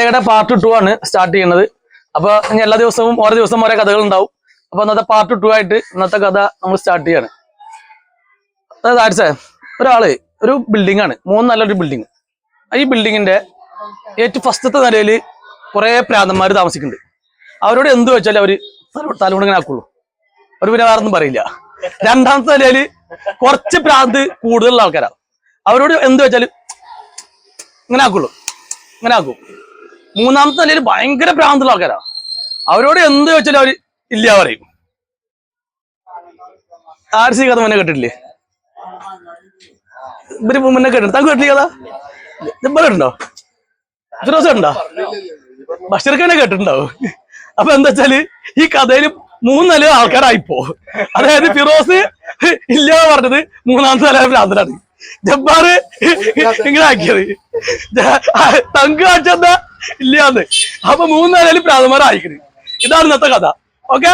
കഥയുടെ പാർട്ട് 2 ആണ് സ്റ്റാർട്ട് ചെയ്യുന്നത്. അപ്പൊ ഇനി എല്ലാ ദിവസവും ഓരോ ദിവസം ഓരോ കഥകൾ ഉണ്ടാവും. അപ്പൊ ഇന്നത്തെ പാർട്ട് 2 ആയിട്ട് ഇന്നത്തെ കഥ നമ്മൾ സ്റ്റാർട്ട് ചെയ്യാണ്. അതായത് ഒരാള് ഒരു ബിൽഡിംഗ് ആണ്, 3 നല്ലൊരു ബിൽഡിംഗ്. ഈ ബിൽഡിങ്ങിന്റെ ഏറ്റവും ഫസ്റ്റത്തെ നിലയിൽ കുറെ പ്രാന്തന്മാർ താമസിക്കുന്നുണ്ട്. അവരോട് എന്ത് വെച്ചാൽ അവര് തലമുണ്ട് ഇങ്ങനെ ആക്കുള്ളൂ, അവർ പിന്നെ വേറെ ഒന്നും പറയില്ല. രണ്ടാമത്തെ നിലയില് കുറച്ച് പ്രാന്ത് കൂടുതലുള്ള ആൾക്കാരാ, അവരോട് എന്ത് വെച്ചാൽ ഇങ്ങനെ ആക്കുള്ളൂ, ഇങ്ങനെ ആക്കും. മൂന്നാമത്തെ നിലയിൽ ഭയങ്കര പ്രാന്തുള്ള ആൾക്കാരാ, അവരോട് എന്ത് വെച്ചാലും അവര് ഇല്ല പറയും. ആർസി കഥ മുന്നേ കേട്ടിട്ടില്ലേ? ഇവര് മുന്നേ കേട്ടിട്ടുണ്ട്. താങ്കൾ കേട്ടില്ല കഥ? ഇപ്പൊ കേട്ടിട്ടുണ്ടോ? ഫിറോസ് കേട്ടോ? ബഷീർഖാനെ കേട്ടിട്ടുണ്ടാവും. അപ്പൊ എന്താ വെച്ചാല് ഈ കഥയിൽ 3 നില ആൾക്കാരായിപ്പോ. അതായത് ഫിറോസ് ഇല്ല പറഞ്ഞത്, മൂന്നാമത്തെ നില ഭ്രാന്തനാണ്. ജബ്ബാറ് ഇങ്ങനെ ആക്കിയത്, തങ്ക് കാണിച്ചെന്താ ഇല്ലാന്ന്. അപ്പൊ 3 നിലയിൽ ഭ്രാന്തന്മാരായിക്കുന്നത്. ഇതാണ് ഇന്നത്തെ കഥ. ഓക്കെ,